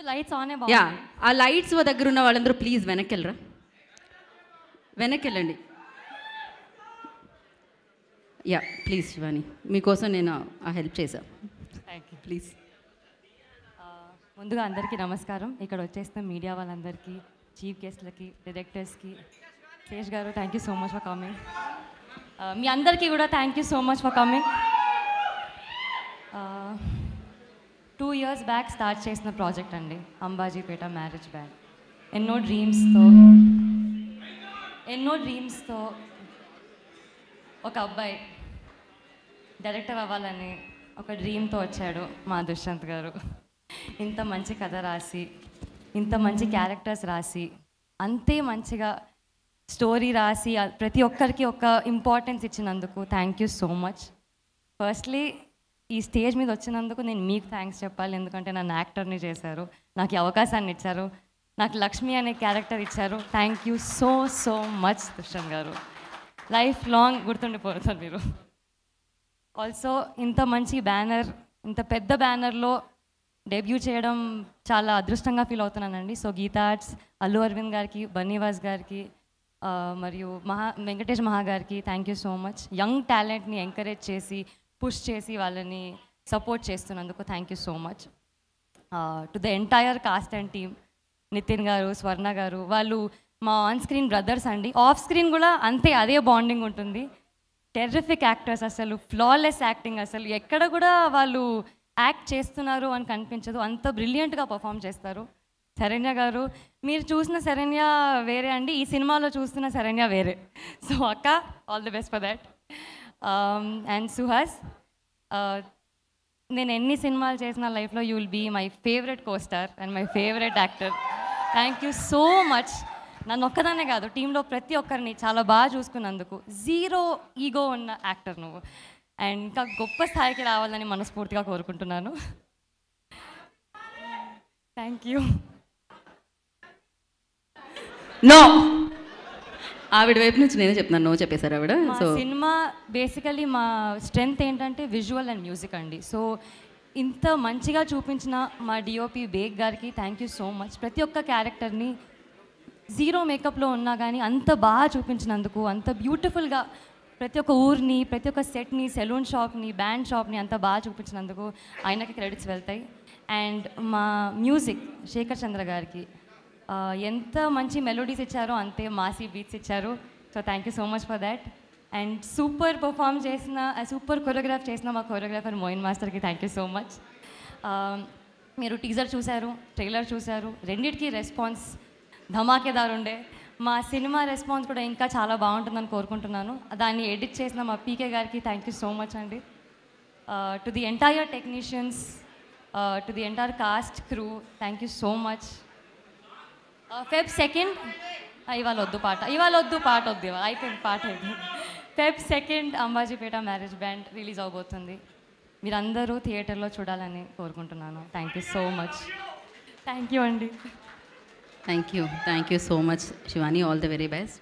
Lights ఆనే yeah, ఆ lights దగ్గర ఉన్న వాళ్ళందరూ ప్లీజ్ వెనక్కి వెళ్ళరా, వెనక్కి వెళ్ళండి. యా ప్లీజ్ శివాని, మీకోసం నేను ఆ హెల్ప్ చేశాను. Thank you. ప్లీజ్. ముందుగా అందరికీ నమస్కారం. ఇక్కడ వచ్చేసిన మీడియా వాళ్ళందరికీ, చీఫ్ గెస్ట్లకి, డైరెక్టర్స్కి, శేష్ గారు thank you so much for coming. మీ అందరికీ కూడా thank you so much for coming. 2 years back start చేసిన ప్రాజెక్ట్ అండి అంబాజీపేట మ్యారేజ్ బ్యాండ్. ఎన్నో డ్రీమ్స్తో ఒక అబ్బాయి డైరెక్టర్ అవ్వాలని ఒక డ్రీమ్తో వచ్చాడు మా దుష్యంత్ గారు. ఇంత మంచి కథ రాసి, ఇంత మంచి క్యారెక్టర్స్ రాసి, అంతే మంచిగా స్టోరీ రాసి ప్రతి ఒక్కరికి ఒక ఇంపార్టెన్స్ ఇచ్చినందుకు thank you so much. Firstly ఈ స్టేజ్ మీద వచ్చినందుకు నేను మీకు థ్యాంక్స్ చెప్పాలి, ఎందుకంటే నన్ను యాక్టర్ని చేశారు, నాకు ఈ అవకాశాన్ని ఇచ్చారు, నాకు లక్ష్మి అనే క్యారెక్టర్ ఇచ్చారు. Thank you so so much Dushyanth గారు. లైఫ్ లాంగ్ గుర్తుండిపోతారు మీరు. ఆల్సో ఇంత మంచి బ్యానర్, ఇంత పెద్ద బ్యానర్లో డెబ్యూ చేయడం చాలా అదృష్టంగా ఫీల్ అవుతున్నానండి. సో గీతా ఆర్ట్స్, అల్లు అరవింద్ గారికి, బన్నీవాస్ గారికి, మరియు వెంకటేష్ మహా గారికి thank you so much. Young టాలెంట్ని ఎంకరేజ్ చేసి, పుష్ చేసి వాళ్ళని సపోర్ట్ చేస్తున్నందుకు thank you so much. To the entire cast and team, Nithin గారు, స్వర్ణ గారు, వాళ్ళు మా ఆన్ స్క్రీన్ బ్రదర్స్ అండి. ఆఫ్ స్క్రీన్ కూడా అంతే, అదే బాండింగ్ ఉంటుంది. టెర్రిఫిక్ యాక్టర్స్, అసలు ఫ్లాలెస్ యాక్టింగ్, అసలు ఎక్కడ కూడా వాళ్ళు యాక్ట్ చేస్తున్నారు అని కనిపించదు, అంత బ్రిలియంట్గా పర్ఫామ్ చేస్తారు. శరణ్య గారు, మీరు చూసిన శరణ్య వేరే అండి, ఈ సినిమాలో చూస్తున్న శరణ్య వేరే. సో అక్క, all the best for that. And Suhas, నేను ఎన్ని సినిమాలు చేసిన లైఫ్లో you will be my favourite costar and my favourite actor. Thank you so much. నన్ను ఒక్కదానే కాదు, టీంలో ప్రతి ఒక్కరిని చాలా బాగా చూసుకున్నందుకు. జీరో ఈగో ఉన్న యాక్టర్ నువ్వు, అండ్ ఇంకా గొప్ప స్థాయికి రావాలని మనస్ఫూర్తిగా కోరుకుంటున్నాను. Thank you. నో, ఆవిడ వైపు నుంచి నేనే చెప్తున్నాను, నో చెప్పేశారు ఆవిడ. సో సినిమా బేసికలీ మా స్ట్రెంగ్త్ ఏంటంటే విజువల్ అండ్ మ్యూజిక్ అండి. సో ఇంత మంచిగా చూపించిన మా డిఓపి బేగ్ గారికి థ్యాంక్ యూ సో మచ్. ప్రతి ఒక్క క్యారెక్టర్ని జీరో మేకప్లో ఉన్నా కానీ అంత బాగా చూపించినందుకు, అంత బ్యూటిఫుల్గా ప్రతి ఒక్క ఊరిని, ప్రతి ఒక్క సెట్ని, సెలూన్ షాప్ని, బ్యాండ్ షాప్ని అంత బాగా చూపించినందుకు ఆయనకి క్రెడిట్స్ వెళ్తాయి. అండ్ మా మ్యూజిక్ శేఖర్ చంద్ర గారికి ఎంత మంచి మెలోడీస్ ఇచ్చారో అంతే మాసీ బీట్స్ ఇచ్చారు. So thank you so much for that. And super perform చేసిన, సూపర్ కొరియోగ్రాఫ్ చేసిన మా కొరియోగ్రాఫర్ మోయిన్ మాస్టర్కి థ్యాంక్ యూ సో మచ్. మీరు టీజర్ చూశారు, ట్రైలర్ చూశారు, రెండింటికి రెస్పాన్స్ ధమాకేదారు ఉండే. మా సినిమా రెస్పాన్స్ కూడా ఇంకా చాలా బాగుంటుందని కోరుకుంటున్నాను. దాన్ని ఎడిట్ చేసిన మా పీకే గారికి థ్యాంక్ యూ సో మచ్ అండి. To the entire technicians, to the entire cost crew, thank you so much. Feb 2nd, ఇవాళ వద్దు పాట వద్దు, అయిపోయింది పాట అయిపోయింది. Feb 2nd Ambajipeta marriage band release అవబోతుంది. మీరందరూ థియేటర్లో చూడాలని కోరుకుంటున్నాను. Thank you so much. Thank you అండి. Thank you so much Shivani, all the very best.